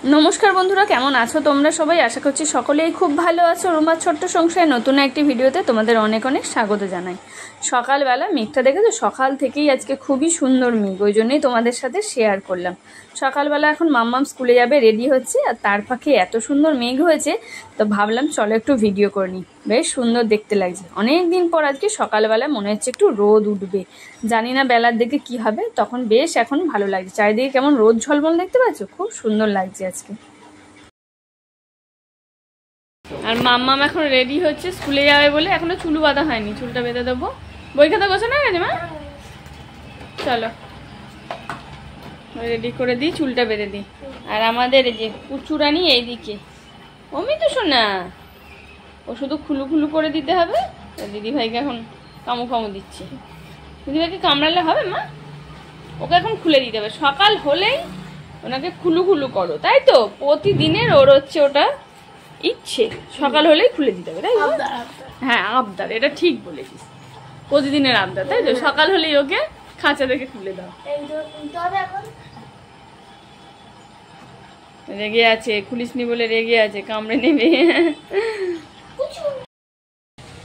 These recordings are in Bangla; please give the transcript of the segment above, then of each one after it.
নমস্কার বন্ধুরা, কেমন আছো তোমরা সবাই? আশা করছি সকলেই খুব ভালো আছো। রুমার ছোট্ট সংসারে নতুন একটি ভিডিওতে তোমাদের অনেক অনেক স্বাগত জানাই। সকালবেলা মেঘটা দেখেছো, সকাল থেকেই আজকে খুবই সুন্দর মেঘ, ওই জন্যই তোমাদের সাথে শেয়ার করলাম। সকালবেলা এখন মাম্মাম স্কুলে যাবে, রেডি হচ্ছে, আর তার ফাঁকে এত সুন্দর মেঘ হয়েছে, তো ভাবলাম চলো একটু ভিডিও করে নিই। বেশ সুন্দর দেখতে লাগছে। অনেক দিন পর আজকে সকালবেলা মনে হচ্ছে একটু রোদ উঠবে, জানি না বেলার দিকে কি হবে, তখন বেশ এখন ভালো লাগছে। চারিদিকে কেমন রোদ ঝলমল দেখতে পাচ্ছ, খুব সুন্দর লাগছে আজকে। আর মাম্মাম এখন রেডি হচ্ছে স্কুলে যাবে বলে, এখনো চুল বাঁধা হয়নি, চুলটা বেঁধে দেবো। বই খাতা গোছানো হয়ে গেছে মা? চলো রেডি করে দিই, চুলটা বেঁধে দিই। আর আমাদের এই যে কুচুরানি এইদিকে, অমি তো শোনা, ও শুধু খুলু খুলু করে দিতে হবে। দিদিভাইকে এখন কামু কামু দিচ্ছে। দিদিভাইকে কামড়ালে হবে মা? ওকে এখন খুলে দিতে হবে। সকাল হলেই ওনাকে খুলু খুলু করো, তাই তো? প্রতিদিনের ওর হচ্ছে ওটা ইচ্ছে, সকাল হলেই খুলে দিতে হবে, তাই তো? হ্যাঁ, আবদার, এটা ঠিক বলেছিস, প্রতিদিনের আবদার, তাই তো? সকাল হলেই ওকে খাঁচা থেকে খুলে দাও। রেগে আছে, খুলিসনি বলে রেগে আছে, কামড়ে নেবে।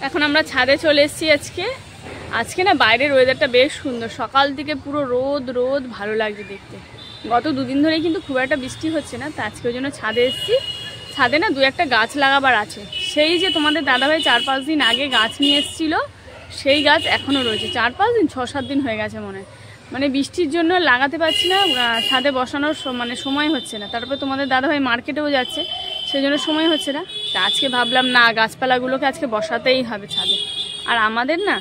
এখন আমরা ছাদে চলে এসেছি আজকে না বাইরের ওয়েদারটা বেশ সুন্দর, সকাল থেকে পুরো রোদ রোদ, ভালো লাগছে দেখতে। গত দুদিন ধরেই কিন্তু খুব একটা বৃষ্টি হচ্ছে না, তো আজকে ওই জন্য ছাদে এসেছি। ছাদে না দু একটা গাছ লাগাবার আছে, সেই যে তোমাদের দাদাভাই 4-5 দিন আগে গাছ নিয়ে এসেছিল, সেই গাছ এখনও রয়েছে। 4-5 দিন, 6-7 দিন হয়ে গেছে মনে হয়। মানে বৃষ্টির জন্য লাগাতে পারছি না, ছাদে বসানোর মানে সময় হচ্ছে না। তারপরে তোমাদের দাদাভাই মার্কেটেও যাচ্ছে, সেই জন্য সময় হচ্ছে না। তা আজকে ভাবলাম না, গাছপালাগুলোকে আজকে বসাতেই হবে ছাদে। আর আমাদের না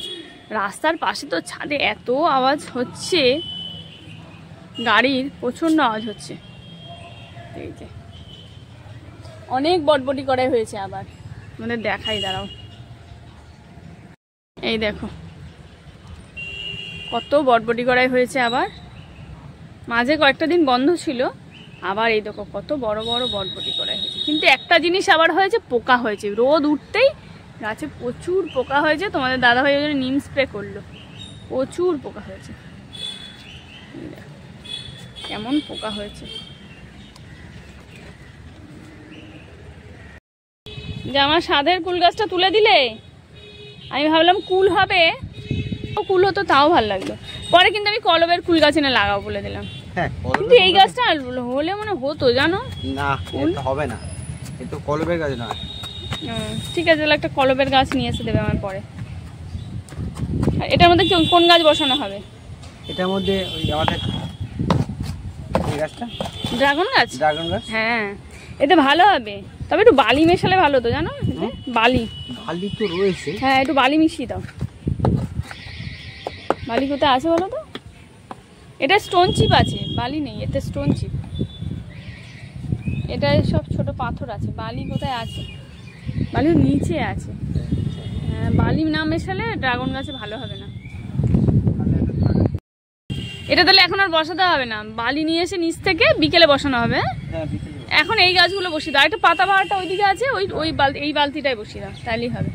রাস্তার পাশে তো ছাদে এত আওয়াজ হচ্ছে, গাড়ির প্রচণ্ড আওয়াজ হচ্ছে। এই যে অনেক বটবটি করাই হয়েছে, আবার আমাদের দেখাই, দাঁড়াও, এই দেখো কত বটবটি করাই হয়েছে। আবার মাঝে কয়েকটা দিন বন্ধ ছিল, আবার এই দেখো কত বড় বড় বটবটি করাই হয়েছে। কিন্তু একটা জিনিস আবার হয়েছে, পোকা হয়েছে। রোদ উঠতেই গাছে প্রচুর পোকা হয়েছে। তোমাদের দাদাভাই ওই জন্য নিম স্প্রে করলো, প্রচুর পোকা হয়েছে। কেমন পোকা হয়েছে, যে আমার সাধের কুল গাছটা তুলে দিলে, আমি ভাবলাম কুল হবে, ও কুল হতো তাও ভালো লাগলো। পরে কিন্তু আমি কলবের কুল গাছ এনে লাগাবো বলে দিলাম। কিন্তু এই গাছটা হলে মনে হতো, জানো না, হবে না, এটা কলবের গাছ না। ঠিক আছে, তাহলে একটা কলবের গাছ নিয়ে এসে দেবে আমার পরে। আর এটার মধ্যে কোন গাছ বসানো হবে? এটার মধ্যে ওই আমাদের এই গাছটা, ড্রাগন গাছ। ড্রাগন গাছ, হ্যাঁ, এটা ভালো হবে, তবে একটু বালি মেশালে ভালো তো, জানো? বালি বালি তো রয়েছে, হ্যাঁ, একটু বালি মিশিয়ে দাও। বালি কোথায় আছে বলো তো? এটা স্টোন চিপ আছে, বালি নেই এতে, স্টোন চিপ। এটা সব ছোট পাথর আছে, বালি কোথায় আছে? বালি নিচে আছে। হ্যাঁ, বালি না মেশালে ড্রাগন গাছে ভালো হবে না। এটা তাহলে এখন আর বসাতে হবে না, বালি নিয়ে এসে নিচ থেকে বিকেলে বসানো হবে। এখন এই গাছগুলো বসিয়ে দাও, একটা পাতা বাহারটা ওইদিকে আছে, এই বালতিটাই বসিয়ে দাও, তাহলেই হবে।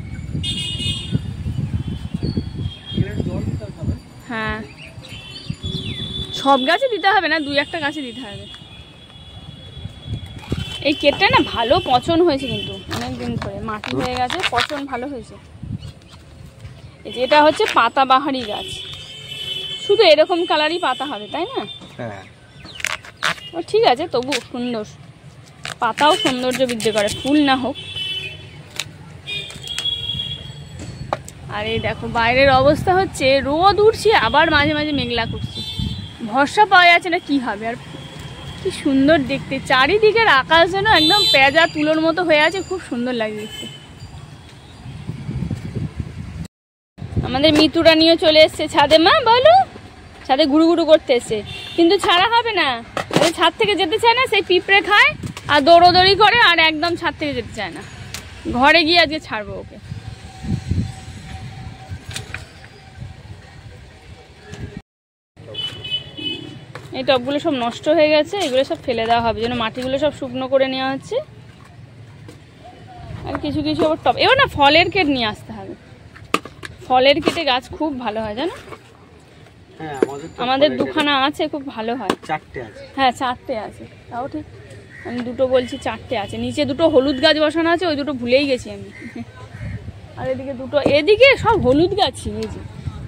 হ্যাঁ, সব গাছে দিতে হবে না, 2-1টা গাছে দিতে হবে। এই কেটটা না ভালো পচন হয়েছে, কিন্তু অনেকদিন ধরে মাটি হয়ে গেছে, পচন ভালো হয়েছে। এই যে এটা হচ্ছে পাতাবাহারি গাছ, শুধু এরকম কালারই পাতা হবে, তাই না? হ্যাঁ, ও ঠিক আছে, তবু সুন্দর, পাতাও সৌন্দর্য বৃদ্ধি করে, ফুল না হোক। আর এই দেখো বাইরের অবস্থা হচ্ছে, রোদ উঠছে, আবার মাঝে মাঝে মেঘলা করছে, ভরসা পাওয়া যাচ্ছে না কি হবে। আর কি সুন্দর দেখতে, চারিদিকের আকাশ যেন একদম পেঁজা তুলোর মতো হয়ে আছে, খুব সুন্দর লাগে দেখতে। আমাদের মিতুরা নিয়ে চলে এসছে ছাদে, মা বলো, ছাদে গুড়ু গুড়ু করতে এসছে, কিন্তু ছাড়া হবে না। ছাদ থেকে যেতে চায় না, সেই পিঁপড়ে খায় আর দৌড়োদৌড়ি করে, আর একদম ছাদ থেকে যেতে চায় না। ঘরে গিয়ে আজকে ছাড়বো ওকে। এই টবগুলো সব নষ্ট হয়ে গেছে, এগুলো সব ফেলে দেওয়া হবে, যেন মাটিগুলো সব শুকনো করে নেওয়া হচ্ছে। আর কিছু কিছু আবার টব, এবার না ফলের কেট নিয়ে আসতে হবে, ফলের কেটে গাছ খুব ভালো হয়, জানো? হ্যাঁ, আমাদের দুখানা আছে, খুব ভালো হয়। 4টে আছে, হ্যাঁ 4টে আছে, তাও ঠিক আমি দুটো বলছি, চারটে আছে। নিচে দুটো হলুদ গাছ বসানো আছে, ওই দুটো ভুলেই গেছি আমি। আর এদিকে দুটো, এদিকে সব হলুদ গাছই। এই যে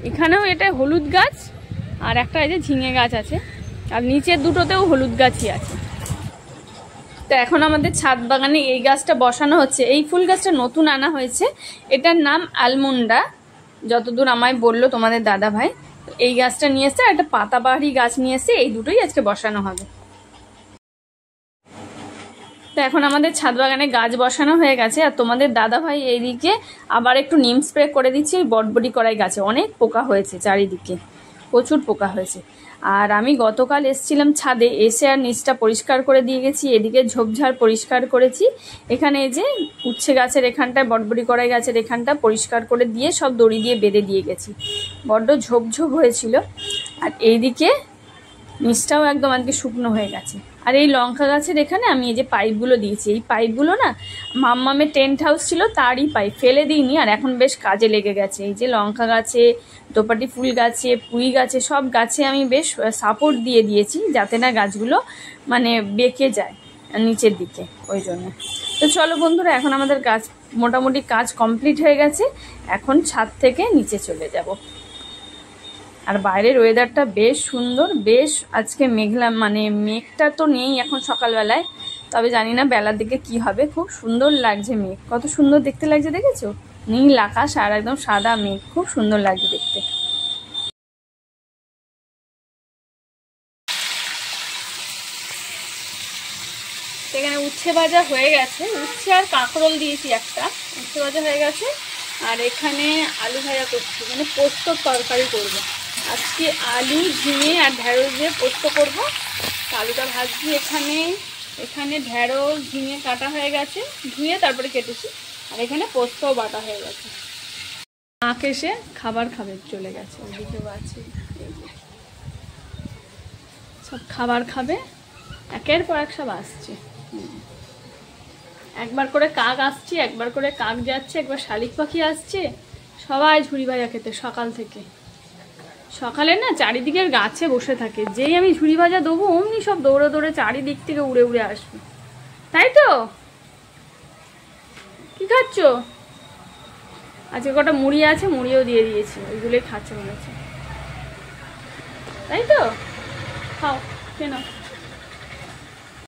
এখানেও এটা হলুদ গাছ, আর একটা এই যে ঝিঙে গাছ আছে, আর নিচের দুটোতেও হলুদ গাছই আছে। তো এখন আমাদের ছাদ বাগানে এই গাছটা বসানো হচ্ছে। এই ফুল গাছটা নতুন আনা হয়েছে, এটার নাম আলমন্ডা, যতদূর আমায় বললো তোমাদের দাদা ভাই। এই গাছটা নিয়ে এসছে, আর একটা পাতাবাহারি গাছ নিয়ে এসছে, এই দুটোই আজকে বসানো হবে। তো এখন আমাদের ছাদ বাগানে গাছ বসানো হয়ে গেছে, আর তোমাদের দাদা ভাই এইদিকে আবার একটু নিম স্প্রে করে দিচ্ছি। বটবটি করাই গাছে অনেক পোকা হয়েছে, চারিদিকে প্রচুর পোকা হয়েছে। আর আমি গতকাল এসেছিলাম ছাদে, এসে আর নিচটা পরিষ্কার করে দিয়ে গেছি, এদিকে ঝোপঝাড় পরিষ্কার করেছি। এখানে এই যে উচ্ছে গাছের এখানটায়, বটবটি করাই গাছের এখানটা পরিষ্কার করে দিয়ে সব দড়ি দিয়ে বেঁধে দিয়ে গেছি, বড্ড ঝোপঝোপ হয়েছিল। আর এইদিকে নিচটাও একদম আজকে শুকনো হয়ে গেছে। আর এই লঙ্কা গাছের এখানে আমি এই যে পাইপগুলো দিয়েছি, এই পাইপগুলো না মাম্মামের টেন্ট হাউস ছিল তারই পাইপ, ফেলে দিইনি, আর এখন বেশ কাজে লেগে গেছে। এই যে লঙ্কা গাছে, দোপাটি ফুল গাছে, পুঁই গাছে, সব গাছে আমি বেশ সাপোর্ট দিয়ে দিয়েছি, যাতে না গাছগুলো মানে বেঁকে যায় নিচের দিকে, ওই জন্য। তো চলো বন্ধুরা, এখন আমাদের গাছ মোটামুটি কাজ কমপ্লিট হয়ে গেছে, এখন ছাদ থেকে নিচে চলে যাব। আর বাইরের ওয়েদারটা বেশ সুন্দর, বেশ আজকে মেঘলা, মানে মেঘটা তো নেই এখন সকালবেলায়, তবে জানি না বেলার দিকে কি হবে। খুব সুন্দর লাগছে মেঘ, কত সুন্দর দেখতে লাগছে দেখেছো, নীল আকাশ আর একদম সাদা মেঘ, খুব সুন্দর লাগছে দেখতে। এখানে উচ্ছে ভাজা হয়ে গেছে, উচ্ছে আর কাঁকরোল দিয়েছি, একটা উচ্ছে ভাজা হয়ে গেছে। আর এখানে আলু ভাজা করছি, মানে পোস্তর তরকারি করবো আজকে। আলু, ঝিঙে আর ঢেঁড়স দিয়ে পোস্ত করবো। আলুটা ভাজছি এখানে, এখানে ঢেঁড়স ঝিঙে কাটা হয়ে গেছে, ধুয়ে তারপরে কেটেছি, আর এখানে পোস্তও বাটা হয়ে গেছে। মাকে এসে খাবার খাবে চলে গেছে, ওইদিকেও আছে, সব খাবার খাবে, একের পর এক সব আসছে। একবার করে কাক আসছে, একবার করে কাক যাচ্ছে, একবার শালিক পাখি আসছে, সবাই ঝুড়ি ভাজা খেতে সকাল থেকে। সকালে না চারিদিকের গাছে বসে থাকে, যেই আমি ঝুড়ি ভাজা দেবো অমনি সব দৌড়ে দৌড়ে চারিদিক থেকে উড়ে উড়ে আসবে। তাই তো, কি খাচ্ছ? আজকে কটা মুড়ি আছে, মুড়িও দিয়ে দিয়েছি, ওইগুলোই খাচ্ছে মনে হচ্ছে। তাই তো, খাও, কেন?